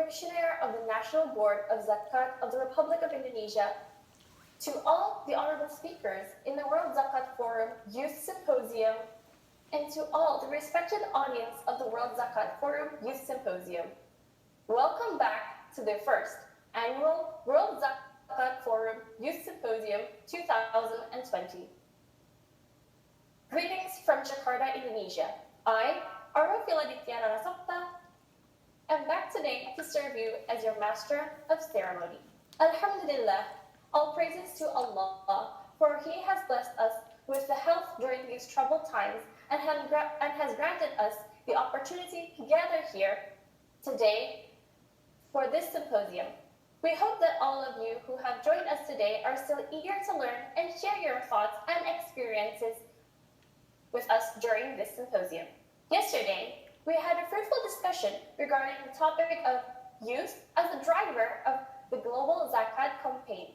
Commissioner of the National Board of Zakat of the Republic of Indonesia, to all the honorable speakers in the World Zakat Forum Youth Symposium, and to all the respected audience of the World Zakat Forum Youth Symposium. Welcome back to the first annual World Zakat Forum Youth Symposium 2020. Greetings from Jakarta, Indonesia. I, Arofila Dityana Rasokta, am back today to serve you as your master of ceremony. Alhamdulillah, all praises to Allah, for He has blessed us with the health during these troubled times and has granted us the opportunity to gather here today for this symposium. We hope that all of you who have joined us today are still eager to learn and share your thoughts and experiences with us during this symposium. Yesterday, we had a fruitful discussion regarding the topic of youth as a driver of the global Zakat campaign,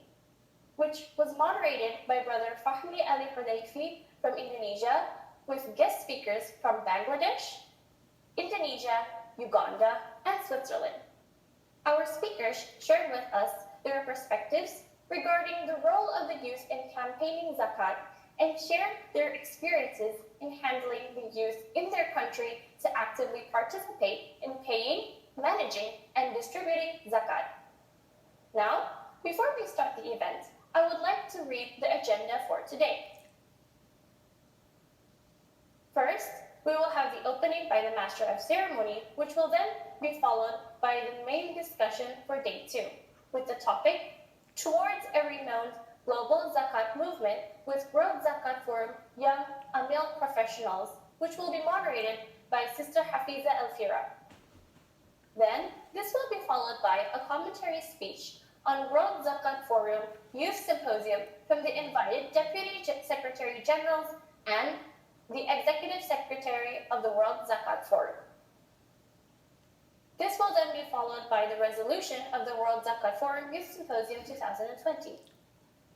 which was moderated by Brother Fahmi Ali Hudayfi from Indonesia, with guest speakers from Bangladesh, Indonesia, Uganda, and Switzerland. Our speakers shared with us their perspectives regarding the role of the youth in campaigning Zakat and shared their experiences in handling the youth in their country to actively participate in paying, managing, and distributing Zakat. Now, before we start the event, I would like to read the agenda for today. First, we will have the opening by the Master of Ceremony, which will then be followed by the main discussion for day 2, with the topic, Towards a Renowned Global Zakat Movement with World Zakat Forum Young Amil Professionals, which will be moderated by Sister Hafiza Elfira. Then, this will be followed by a commentary speech on World Zakat Forum Youth Symposium from the invited Deputy Secretary Generals and the Executive Secretary of the World Zakat Forum. This will then be followed by the resolution of the World Zakat Forum Youth Symposium 2020.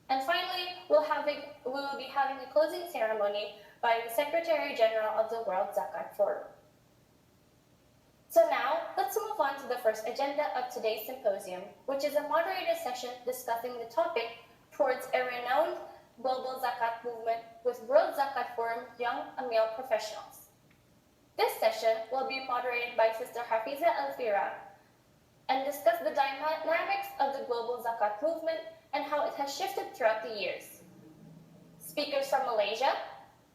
And finally, we will be having a closing ceremony by the Secretary General of the World Zakat Forum. So now, let's move on to the first agenda of today's symposium, which is a moderated session discussing the topic Towards a Renowned Global Zakat Movement with World Zakat Forum Young Amil Professionals. This session will be moderated by Sister Hafiza Elfira and discuss the dynamics of the global Zakat movement and how it has shifted throughout the years. Speakers from Malaysia,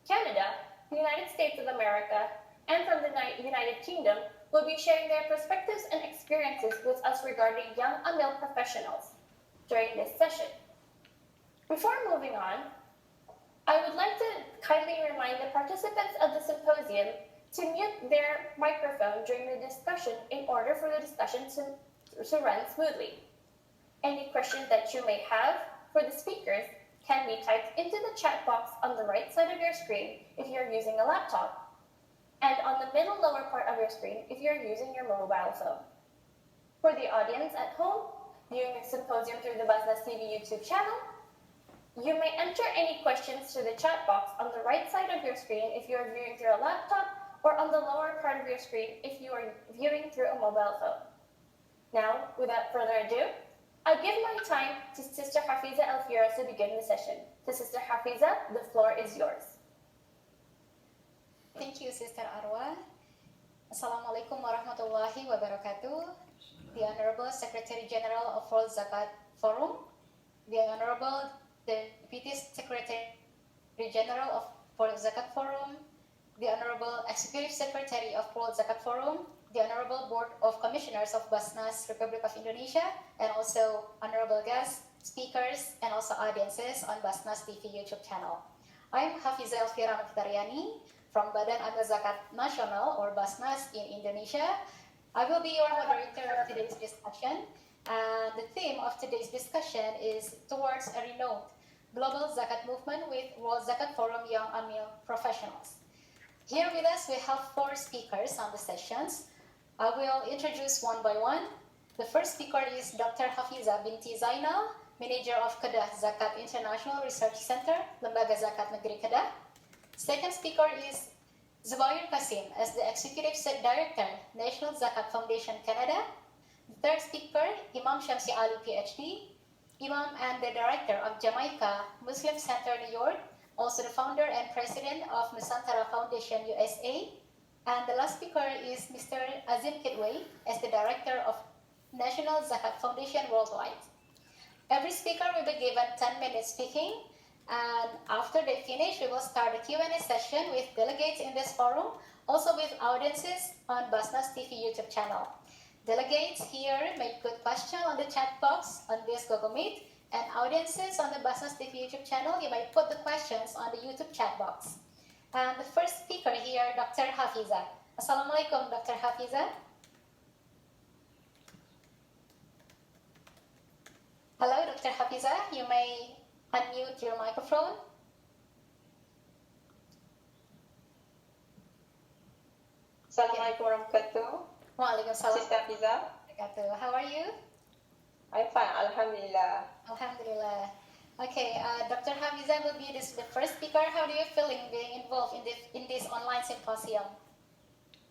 Canada, the United States of America, and from the United Kingdom will be sharing their perspectives and experiences with us regarding young Amil professionals during this session. Before moving on, I would like to kindly remind the participants of the symposium to mute their microphone during the discussion in order for the discussion to run smoothly. Any questions that you may have for the speakers can be typed into the chat box on the right side of your screen if you're using a laptop, and on the middle lower part of your screen if you're using your mobile phone. For the audience at home, viewing the symposium through the Basnas TV YouTube channel, you may enter any questions to the chat box on the right side of your screen if you're viewing through a laptop, or on the lower part of your screen if you are viewing through a mobile phone. Now, without further ado, I give my time to Sister Hafiza Elfira to begin the session. To Sister Hafiza, the floor is yours. Thank you, Sister Arwa. Assalamualaikum warahmatullahi wabarakatuh. The Honorable Secretary General of World Zakat Forum, the Honorable Deputy Secretary General of World Zakat Forum, the Honorable Executive Secretary of World Zakat Forum, the Honorable Board of Commissioners of Basnas Republic of Indonesia, and also honorable guests, speakers, and also audiences on Basnas TV YouTube channel. I am Hafiza Elfira Mkhitariyani from Badan Amil Zakat Nasional or Basnas in Indonesia. I will be your moderator of today's discussion. And the theme of today's discussion is Towards a Renowned Global Zakat Movement with World Zakat Forum Young Amil Professionals. Here with us, we have 4 speakers on the sessions. I will introduce one by one. The first speaker is Dr. Hafiza Binti Zainal, Manager of Kedah Zakat International Research Center, Lembaga Zakat Negeri Kedah. Second speaker is Zubair Qasim as the Executive Director, National Zakat Foundation Canada. Third speaker, Imam Shamsi Ali, PhD, Imam and the director of Jamaica Muslim Center, New York, also the founder and president of Nusantara Foundation, USA. And the last speaker is Mr. Azim Kidway, as the director of National Zakat Foundation Worldwide. Every speaker will be given 10 minutes speaking, and after they finish, we will start a Q&A session with delegates in this forum, also with audiences on Basnas TV YouTube channel. Delegates here may put questions on the chat box on this Google Meet, and audiences on the Basnas TV YouTube channel, you may put the questions on the YouTube chat box. And the first speaker here, Dr. Hafiza. Assalamualaikum, Dr. Hafiza. Hello, Dr. Hafiza. You may unmute your microphone. Assalamualaikum warahmatullahi Waalaikumsalam. Sister Hafiza. How are you? I'm fine, Alhamdulillah. Alhamdulillah. Okay, Dr. Hafiza will be the first speaker. How do you feeling being involved in this online symposium?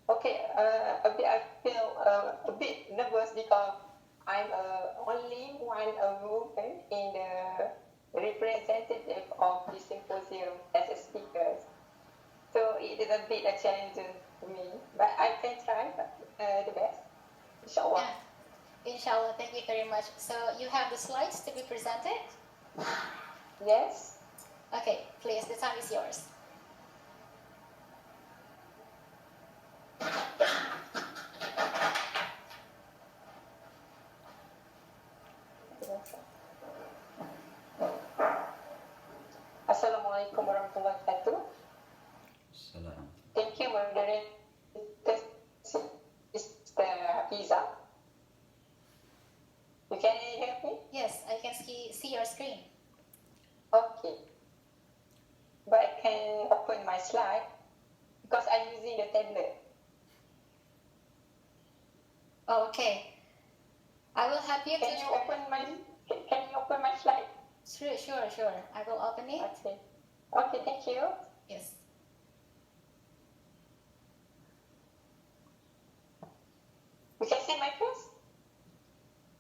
Okay, I feel a bit nervous because I'm only one woman in the representative of this symposium as a speaker. So it is a bit challenging to me, but I can try the best. Inshallah. Yeah. Inshallah, thank you very much. So you have the slides to be presented? Yes. Okay, please, the time is yours. Assalamualaikum warahmatullahi wabarakatuh. Salam. Thank you, moderator Sister Hafiza. You can hear me? Yes, I can see your screen. Okay. But I can open my slide because I'm using the tablet. Oh, okay. I will help you Can you open my slide? Sure. I will open it. Okay. Okay, thank you. Yes. You can see my face?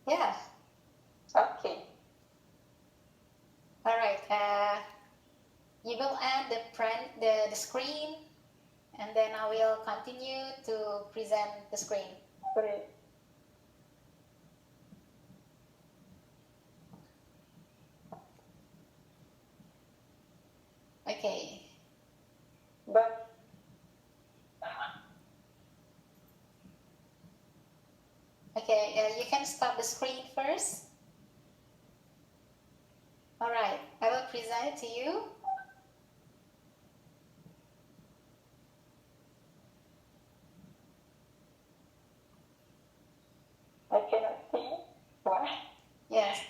Yeah. Okay. All right. You will end the screen, and then I will continue to present the screen. Great. Okay. But Okay. You can stop the screen first. All right. I will present it to you. I cannot see. Why? Yes.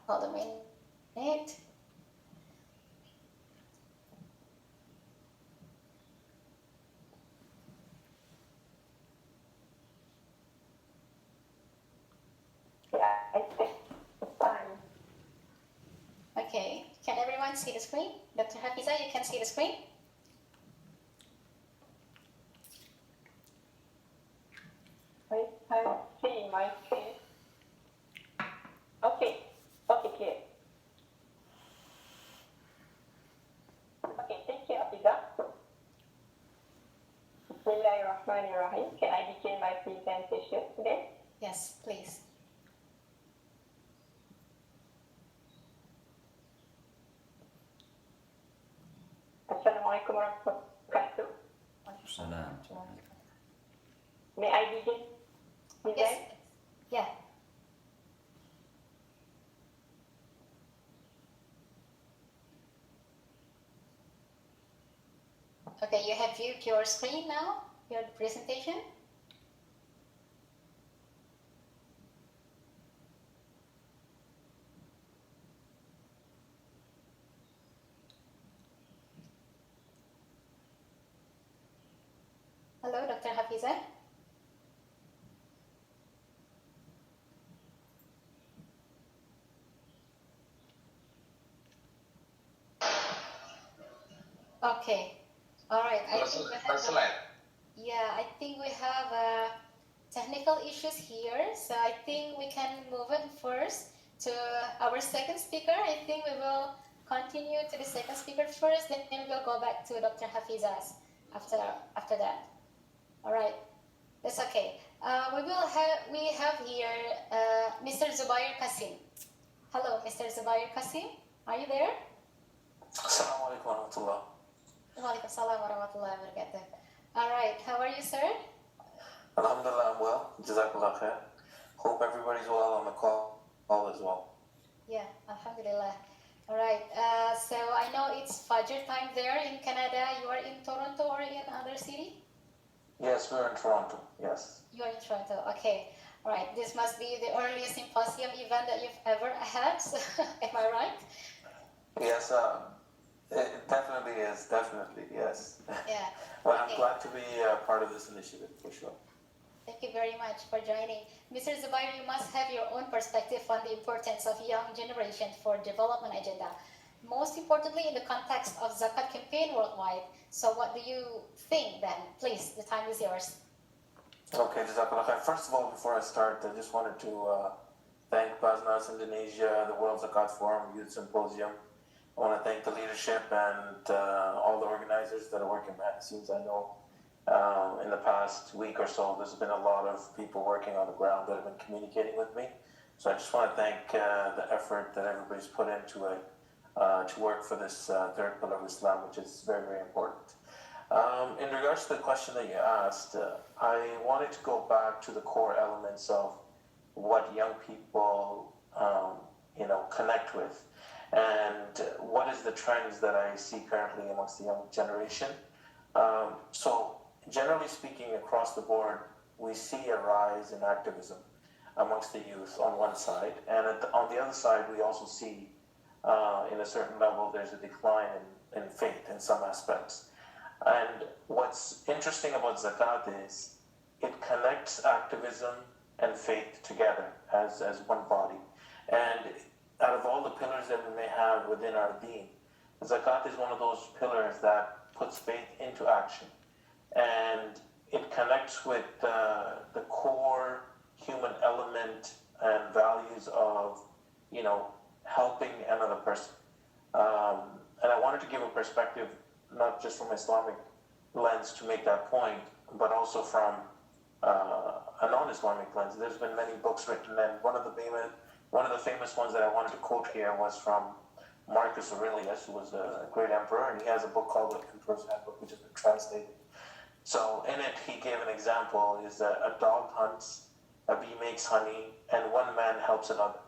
Hold a minute. Yeah, I think it's fine. Okay. Can everyone see the screen? Dr. Hafiza, you can see the screen? I see my face. Okay. Okay, clear. Okay, thank you, Afiza. Bismillahirrahmanirrahim. Can I begin my presentation today? Yes, please. Assalamualaikum warahmatullahi wabarakatuh. Salam. May I begin? Yes. Yeah. Okay, you have viewed your screen now, your presentation. Hello, Dr. Hafiza. Okay. All right. I think we have, Slide. yeah, I think we have technical issues here, so I think we can move on first to our second speaker. I think we will continue to the second speaker first, then we will go back to Dr. Hafizas after that. All right, that's okay. We have here Mr. Zubair Qasim. Hello, Mr. Zubair Qasim. Are you there? Assalamualaikum warahmatullah. Waalaikumsalam warahmatullahi wabarakatuh. All right, how are you, sir? Alhamdulillah, I'm well. Jazakallah khair. Hope everybody's well on the call as well. Yeah, alhamdulillah. All right, so I know it's Fajr time there in Canada. You are in Toronto or in other city? Yes, we're in Toronto. Yes. You are in Toronto, okay. All right, this must be the earliest symposium event that you've ever had, so, am I right? Yes, it definitely is. Definitely, yes. Yeah. Well, I'm Okay. glad to be part of this initiative for sure. Thank you very much for joining. Mr. Zubair, you must have your own perspective on the importance of young generation for development agenda. Most importantly, in the context of Zakat campaign worldwide. So what do you think then? Please, the time is yours. Okay, Jazakallah khair. First of all, before I start, I just wanted to thank Basnas Indonesia, the World Zakat Forum Youth Symposium. I want to thank the leadership and all the organizers that are working behind the scenes. I know in the past week or so, there's been a lot of people working on the ground that have been communicating with me. So I just want to thank the effort that everybody's put into it to work for this third pillar of Islam, which is very, very important. In regards to the question that you asked, I wanted to go back to the core elements of what young people, connect with. And what is the trends that I see currently amongst the young generation? So generally speaking, across the board, we see a rise in activism amongst the youth on one side, and on the other side, we also see, in a certain level, there's a decline in faith in some aspects. And what's interesting about Zakat is it connects activism and faith together as one body. And out of all the pillars that we may have within our deen, Zakat is one of those pillars that puts faith into action. And it connects with the core human element and values of, helping another person. And I wanted to give a perspective, not just from Islamic lens to make that point, but also from a non-Islamic lens. There's been many books written, and one of the famous ones that I wanted to quote here was from Marcus Aurelius, who was a great emperor, and he has a book called The Emperor's Handbook, which has been translated. So in it, he gave an example, is that a dog hunts, a bee makes honey, and one man helps another.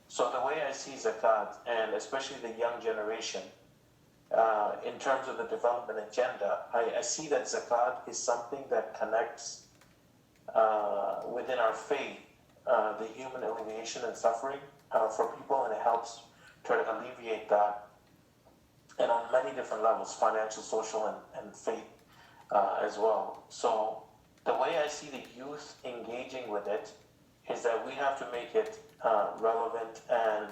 So the way I see Zakat, and especially the young generation, in terms of the development agenda, I see that Zakat is something that connects within our faith the human alleviation and suffering for people, and it helps try to alleviate that, and on many different levels, financial, social, and faith as well. So the way I see the youth engaging with it is that we have to make it relevant, and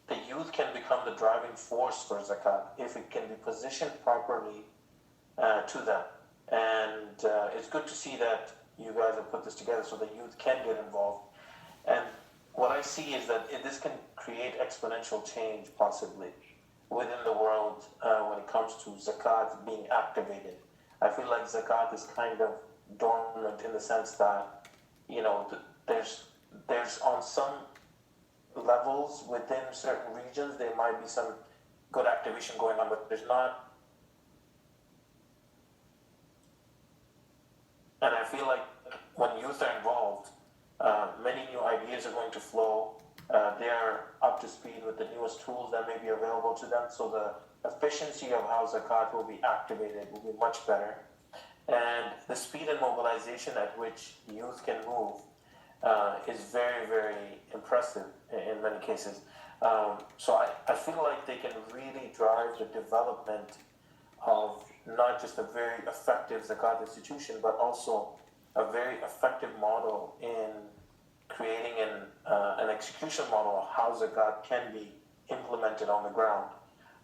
the youth can become the driving force for Zakat if it can be positioned properly to them. And it's good to see that you guys have put this together so the youth can get involved. And what I see is that this can create exponential change possibly within the world when it comes to Zakat being activated. I feel like Zakat is kind of dormant in the sense that, there's on some levels within certain regions, there might be some good activation going on, but there's not. And I feel like when youth are involved, many new ideas are going to flow. They're up to speed with the newest tools that may be available to them. So the efficiency of how Zakat will be activated will be much better. And the speed and mobilization at which youth can move is very, very impressive in many cases. So I feel like they can really drive the development of not just a very effective Zakat institution, but also a very effective model in creating an execution model of how Zakat can be implemented on the ground.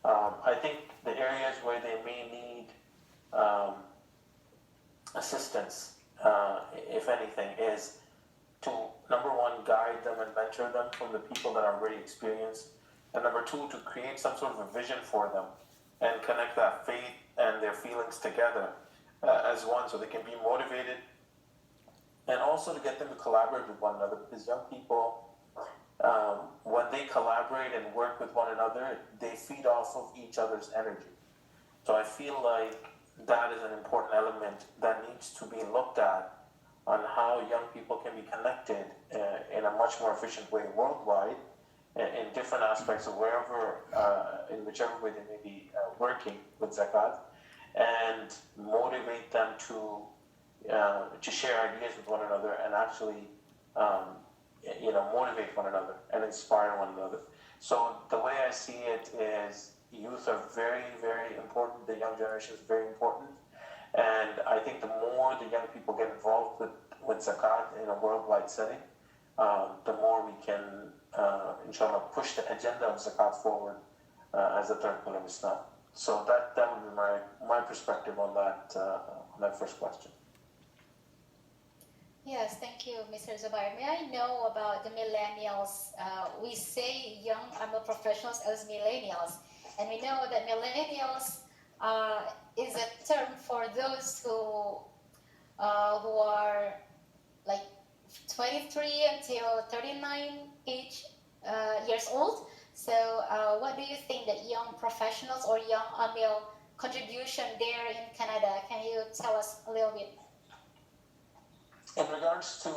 I think the areas where they may need assistance if anything, is to, number one, guide them and mentor them from the people that are already experienced, and number two, to create some sort of a vision for them and connect that faith and their feelings together as one, so they can be motivated, and also to get them to collaborate with one another, because young people, when they collaborate and work with one another, they feed off of each other's energy. So I feel like that is an important element that needs to be looked at on how young people can be connected in a much more efficient way worldwide, in different aspects of wherever, in whichever way they may be working with Zakat, and motivate them to share ideas with one another and actually motivate one another and inspire one another. So the way I see it is youth are very, very important. The young generation is very important. And I think the more the young people get involved with Zakat in a worldwide setting, the more we can, inshallah, push the agenda of Zakat forward as a third pillar of Islam. So that would be my perspective on that first question. Yes, thank you, Mr. Zubair. May I know about the millennials? We say young Amil professionals as millennials, and we know that millennials is a term for those who are like 23 until 39 years old. So what do you think that young professionals or young Amil contribution there in Canada? Can you tell us a little bit? In regards to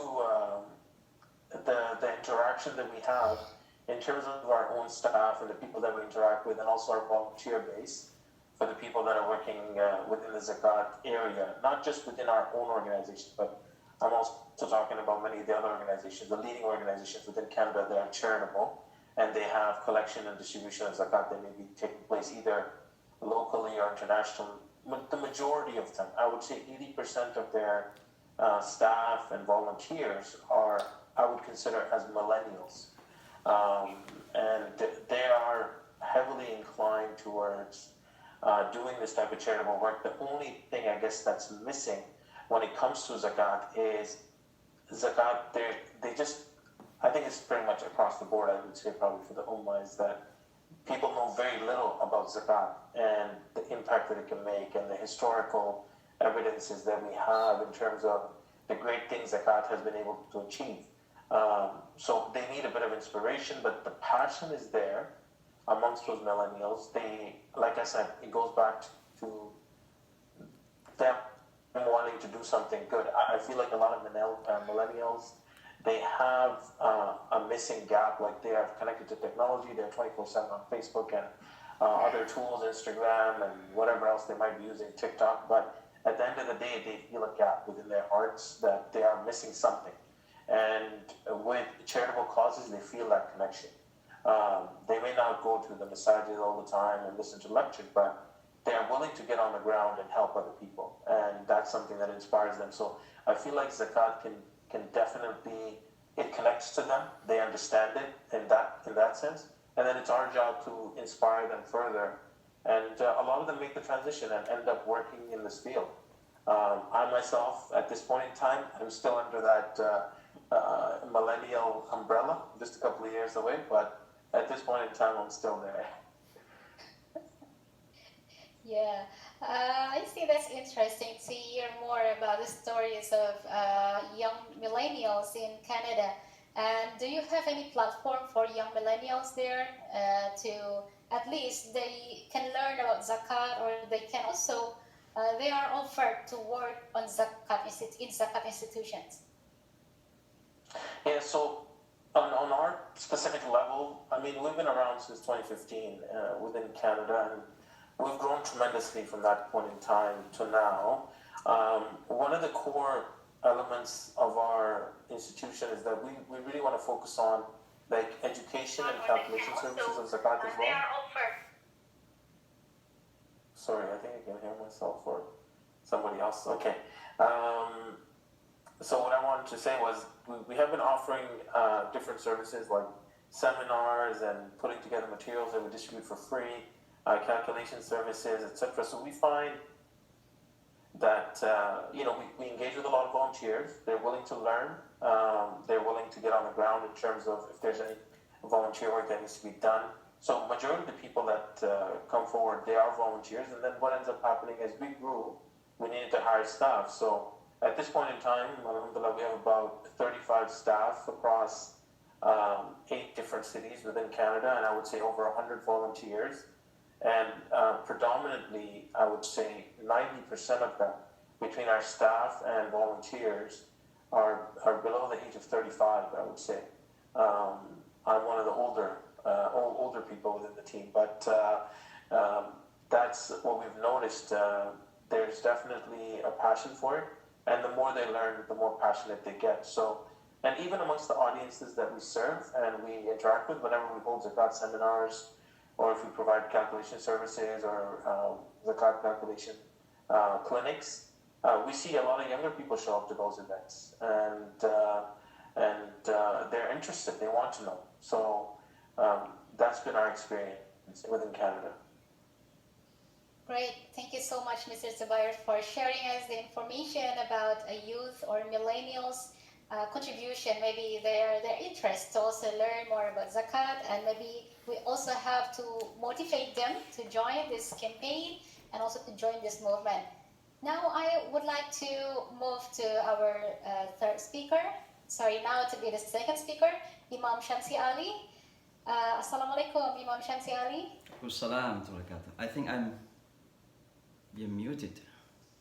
the interaction that we have in terms of our own staff and the people that we interact with, and also our volunteer base for the people that are working within the Zakat area, not just within our own organization, but I'm also talking about many of the other organizations, the leading organizations within Canada that are charitable, and they have collection and distribution of Zakat that may be taking place either locally or internationally. The majority of them, I would say 80% of their staff and volunteers are, I would consider, as millennials. And they are heavily inclined towards doing this type of charitable work. The only thing I guess that's missing when it comes to Zakat is Zakat, they just, I think it's pretty much across the board, I would say probably for the Ummah, is that people know very little about Zakat and the impact that it can make and the historical evidences that we have in terms of the great things Zakat has been able to achieve. So they need a bit of inspiration, but the passion is there amongst those millennials. They, like I said, it goes back to them wanting to do something good. I feel like a lot of millennials, they have a missing gap. Like they are connected to technology, they're 24/7 on Facebook and other tools, Instagram and whatever else they might be using, TikTok, but at the end of the day, they feel a gap within their hearts that they are missing something. And with charitable causes, they feel that connection. They may not go to the masajid all the time and listen to lectures, but they are willing to get on the ground and help other people. And that's something that inspires them. So I feel like Zakat can definitely, it connects to them. They understand it in that sense. And then it's our job to inspire them further. And a lot of them make the transition and end up working in this field. I myself, at this point in time, I'm still under that millennial umbrella, just a couple of years away, but at this point in time, I'm still there. Yeah, I see that's interesting to hear more about the stories of young millennials in Canada. And do you have any platform for young millennials there to at least they can learn about Zakat, or they can also, they are offered to work on Zakat in Zakat institutions? Yeah, so on our specific level, I mean, we've been around since 2015 within Canada, and we've grown tremendously from that point in time to now. One of the core elements of our institution is that we really want to focus on like education and calculation services of Zakat as well. Sorry, I think I can hear myself or somebody else. Okay. So what I wanted to say was we have been offering different services like seminars and putting together materials that we distribute for free, calculation services, etc. So we find that we engage with a lot of volunteers. They're willing to learn. They're willing to get on the ground in terms of if there's any volunteer work that needs to be done. So majority of the people that come forward, they are volunteers. And then what ends up happening is we grew, we needed to hire staff. So at this point in time, alhamdulillah, we have about 35 staff across 8 different cities within Canada, and I would say over 100 volunteers. And predominantly, I would say 90% of them, between our staff and volunteers, are below the age of 35, I would say. I'm one of the older people within the team, but that's what we've noticed. There's definitely a passion for it, and the more they learn, the more passionate they get. So, and even amongst the audiences that we serve and we interact with, whenever we hold Zakat seminars, or if we provide calculation services or Zakat calculation clinics, we see a lot of younger people show up to those events, and they're interested. They want to know. So that's been our experience within Canada. Great. Thank you so much, Mr. Zubair, for sharing us the information about a youth or millennials contribution, maybe their interest to also learn more about Zakat, and maybe we also have to motivate them to join this campaign and also to join this movement. Now I would like to move to our third speaker. Sorry, now to be the second speaker, Imam Shamsi Ali. Assalamualaikum, Imam Shamsi Ali. I think I'm being muted.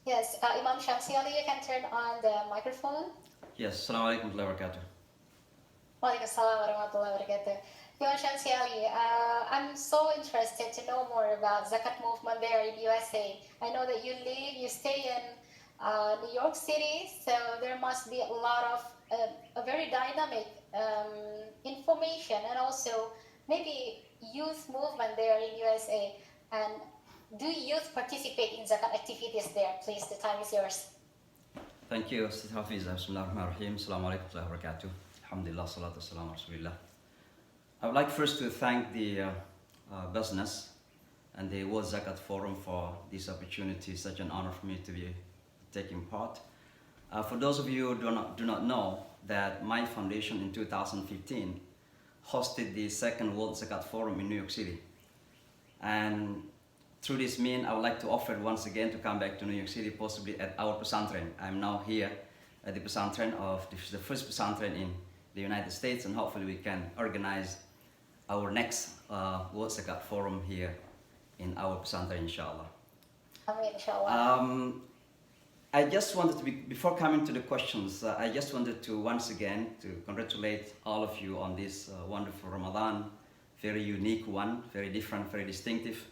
Yes, Imam Shamsi Ali, you can turn on the microphone. Yes, Assalamualaikum warahmatullahi wabarakatuh. Waalaikumsalam warahmatullahi wabarakatuh. Imam Shamsi Ali, I'm so interested to know more about Zakat movement there in USA. I know that you stay in New York City, so there must be a lot of a very dynamic information, and also maybe youth movement there in USA. And do youth participate in Zakat activities there? Please, the time is yours. Thank you, Ustaz Hafiz. Bismillahirrahmanirrahim. Assalamualaikum warahmatullahi wabarakatuh. Alhamdulillah, salatu wassalamu ala rasulillah. I would like first to thank the business and the World Zakat Forum for this opportunity. It's such an honor for me to be taking part. For those of you who do not know, that my foundation in 2015 hosted the second World Zakat Forum in New York City. And through this means, I would like to offer once again to come back to New York City, possibly at our pesantren. I'm now here at the pesantren of the first pesantren in the United States, and hopefully we can organize our next World Zakat Forum here in our pesantren, inshallah. Amin, inshallah. I just wanted to before coming to the questions, I just wanted to once again to congratulate all of you on this wonderful Ramadan, very unique one, very different, very distinctive.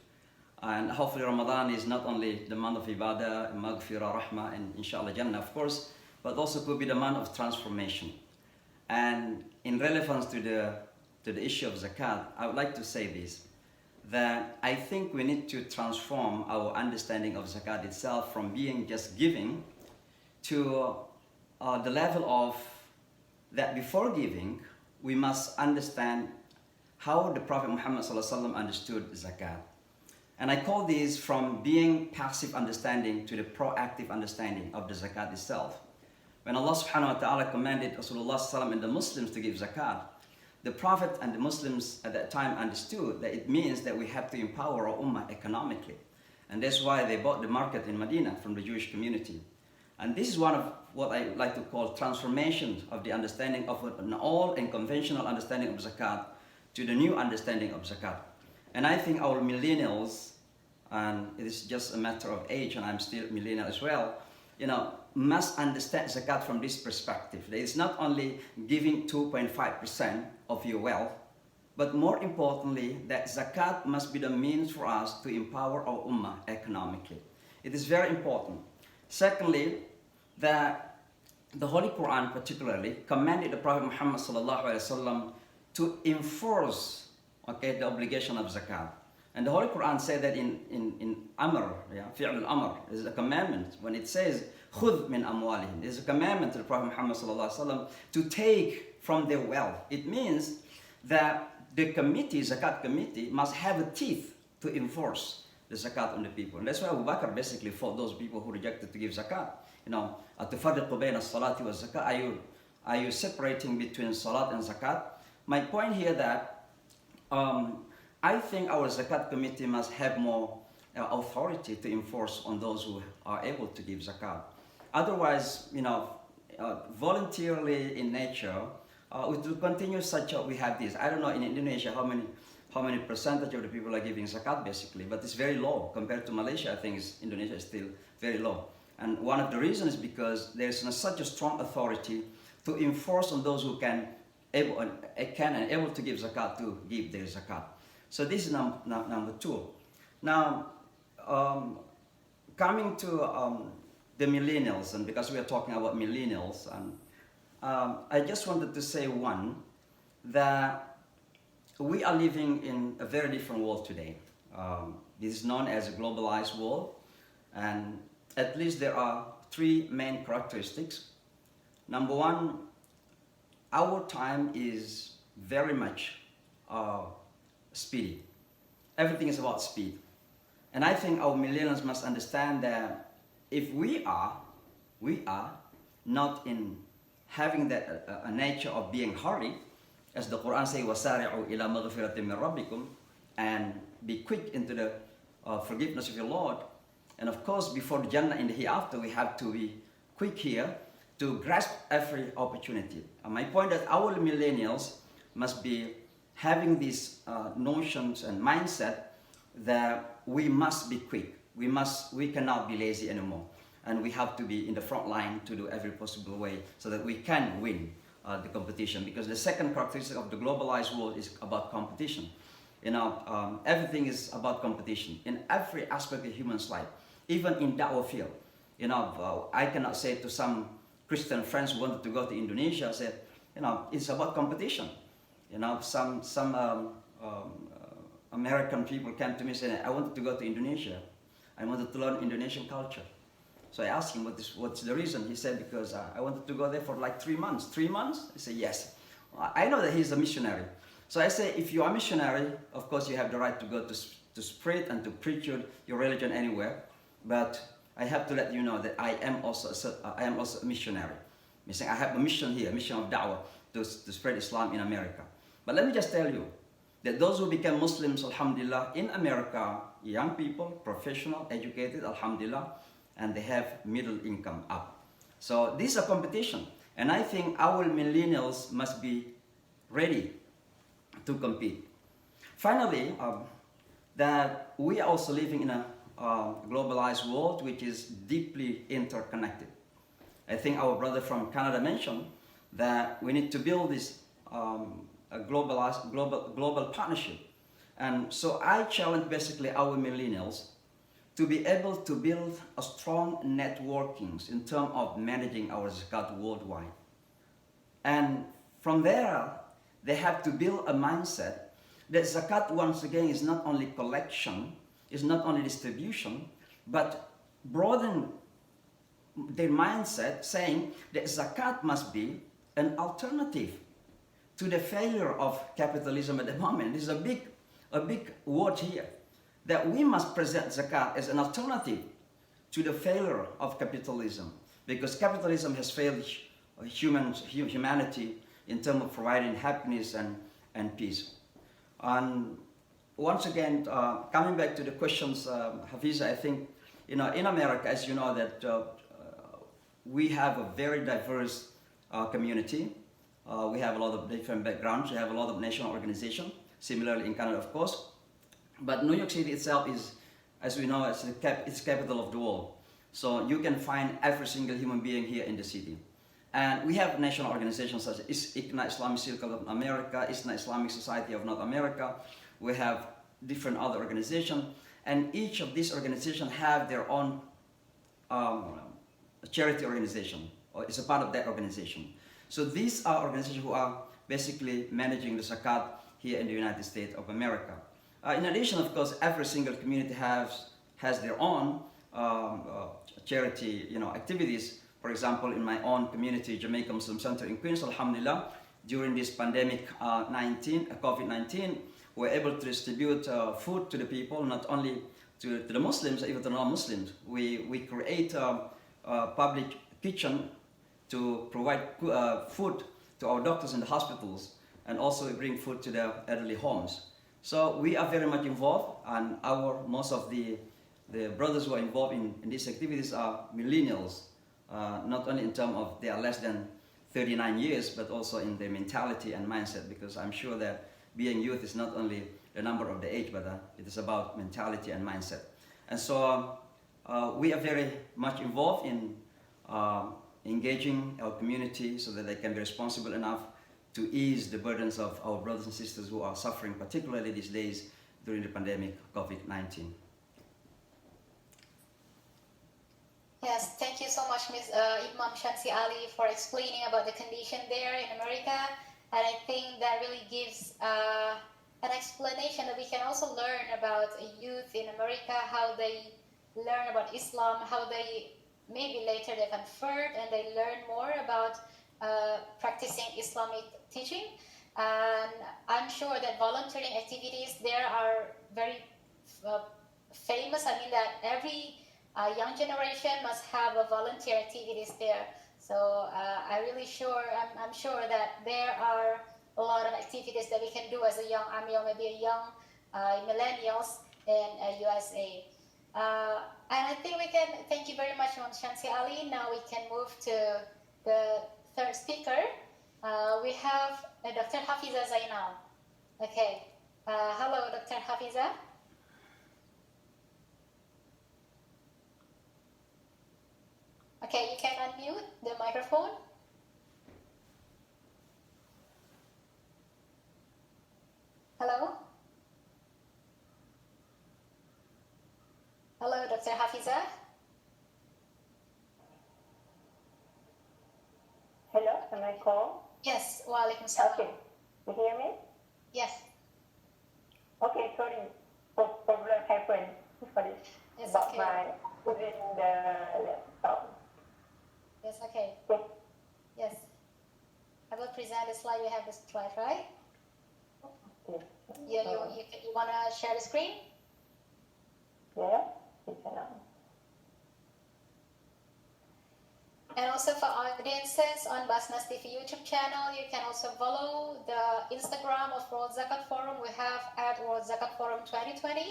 And hopefully Ramadan is not only the month of ibadah, maghfirah, rahmah, and inshallah Jannah, of course, but also could be the month of transformation. And in relevance to the issue of Zakat, I would like to say this, that I think we need to transform our understanding of Zakat itself from being just giving to the level of that before giving, we must understand how the Prophet Muhammad ﷺ understood Zakat. And I call this from being passive understanding to the proactive understanding of the Zakat itself. When Allah subhanahu wa ta'ala commanded Rasulullah ﷺ and the Muslims to give Zakat, the Prophet and the Muslims at that time understood that it means that we have to empower our ummah economically. And that's why they bought the market in Medina from the Jewish community. And this is one of what I like to call transformation of the understanding of an old and conventional understanding of Zakat to the new understanding of Zakat. And I think our millennials, and it is just a matter of age, and I'm still millennial as well, must understand Zakat from this perspective. That it's not only giving 2.5% of your wealth, but more importantly, that Zakat must be the means for us to empower our ummah economically. It is very important. Secondly, that the Holy Quran particularly commanded the Prophet Muhammad ﷺ to enforce the obligation of Zakat. And the Holy Quran said that in Amr, fi'l al-Amr, is a commandment. When it says, خُذْ مِنْ أَمْوَالِهِمْ, there's a commandment to the Prophet Muhammad ﷺ to take from their wealth. It means that the committee, Zakat committee, must have a teeth to enforce the zakat on the people. And that's why Abu Bakr basically fought those people who rejected to give zakat. You know, أَتُفَرِّقُ بَيْنَ الصَّلَاةِ وَالزَّكَاةِ Are you separating between salat and zakat? My point here that I think our zakat committee must have more authority to enforce on those who are able to give zakat. Otherwise, you know, voluntarily in nature, we will continue such we have this. I don't know in Indonesia how many percentage of the people are giving zakat basically, but it's very low compared to Malaysia. I think Indonesia is still very low. And one of the reasons is because there is such a strong authority to enforce on those who can and able to give zakat to give their zakat. So this is number two. Now, coming to the millennials, and because we are talking about millennials, and I just wanted to say one, that we are living in a very different world today. This is known as a globalized world, and at least there are three main characteristics. Number one, our time is very much speedy. Everything is about speed. And I think our millennials must understand that if we are not in having that a nature of being hurried, as the Quran says, وَسَارِعُوا إِلَى مَغْفِرَةٍ مِّن رَبِّكُمْ, and be quick into the forgiveness of your Lord. And of course, before the Jannah in the hereafter, we have to be quick here to grasp every opportunity. My point is that our millennials must be having these notions and mindset that we must be quick. We cannot be lazy anymore. And we have to be in the front line to do every possible way so that we can win the competition. Because the second characteristic of the globalized world is about competition. You know, everything is about competition in every aspect of human's life, even in da'wah field. You know, I cannot say to some Christian friends who wanted to go to Indonesia, say, you know, it's about competition. You know, some American people came to me saying, I wanted to go to Indonesia. I wanted to learn Indonesian culture. So I asked him, what's the reason? He said, because I wanted to go there for like 3 months. 3 months? I said, yes. I know that he's a missionary. So I say, if you are a missionary, of course you have the right to go to spread and to preach your religion anywhere. But I have to let you know that I am also a missionary. Meaning I have a mission here, a mission of da'wah to spread Islam in America. But let me just tell you that those who became Muslims, alhamdulillah, in America, young people, professional, educated, alhamdulillah, and they have middle income up. So this is a competition. And I think our millennials must be ready to compete. Finally, that we are also living in a globalized world which is deeply interconnected. I think our brother from Canada mentioned that we need to build this a global partnership. And so I challenge basically our millennials to be able to build a strong networkings in terms of managing our zakat worldwide. And from there, they have to build a mindset that zakat, once again, is not only collection, is not only distribution, but broaden their mindset, saying that zakat must be an alternative to the failure of capitalism at the moment. This is a big word here, that we must present zakat as an alternative to the failure of capitalism, because capitalism has failed humanity in terms of providing happiness and peace. And once again, coming back to the questions, Hafiza, I think, you know, in America, as you know, that we have a very diverse community. We have a lot of different backgrounds. We have a lot of national organizations. Similarly in Canada, of course. But New York City itself is, as we know, it's capital of the world. So you can find every single human being here in the city. And we have national organizations such as ICNA, Islamic Circle of America, ISNA, Islamic Society of North America. We have different other organizations. And each of these organizations have their own charity organization, or is a part of that organization. So these are organizations who are basically managing the zakat here in the United States of America. In addition, of course, every single community has their own charity, activities. For example, in my own community, Jamaica Muslim Center in Queens, alhamdulillah, during this pandemic COVID-19, we're able to distribute food to the people, not only to the Muslims, even to non-Muslims. We create a public kitchen to provide food to our doctors in the hospitals, and also we bring food to their elderly homes. So we are very much involved, and most of the brothers who are involved in these activities are millennials, not only in terms of they are less than 39 years, but also in their mentality and mindset, because I'm sure that being youth is not only the number of the age, but it is about mentality and mindset. And so we are very much involved in engaging our community so that they can be responsible enough to ease the burdens of our brothers and sisters who are suffering, particularly these days during the pandemic COVID-19. Yes, thank you so much, Ms. Imam Shamsi Ali, for explaining about the condition there in America. And I think that really gives an explanation that we can also learn about youth in America, how they learn about Islam, how they maybe later they convert and they learn more about practicing Islamic teaching. And I'm sure that volunteering activities there are very famous. I mean that every young generation must have a volunteer activities there. So I'm sure that there are a lot of activities that we can do as a young army or maybe a young millennials in USA. And I think we can, thank you very much, Mom Shamsi Ali. Now we can move to the third speaker. We have Dr. Hafiza Zainal. Okay, hello, Dr. Hafiza. Okay, you can unmute the microphone. Hello? Hello, Dr. Hafiza. Hello, am I call? Yes, walaikum salam. Okay, you hear me? Yes, Okay, sorry, problem happened for this. it's About okay. my putting the laptop. Yes, okay. Okay. Yes. I will present the slide. We have the slide, right? Okay. You want to share the screen? Yeah, it's enough. And also for audiences on Basnas TV YouTube channel, you can also follow the Instagram of World Zakat Forum. We have at World Zakat Forum 2020.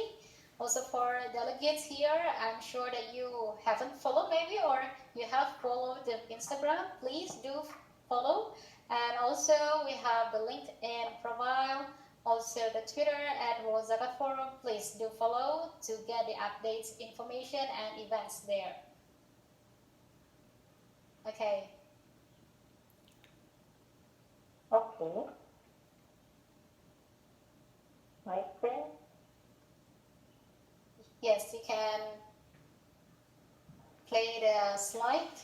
Also for delegates here, I'm sure that you haven't followed maybe, or you have followed the Instagram. Please do follow. And also we have the LinkedIn profile, also the Twitter at World Zakat Forum. Please do follow to get the updates, information, and events there. Okay. Okay. My screen? Yes, you can play the slide.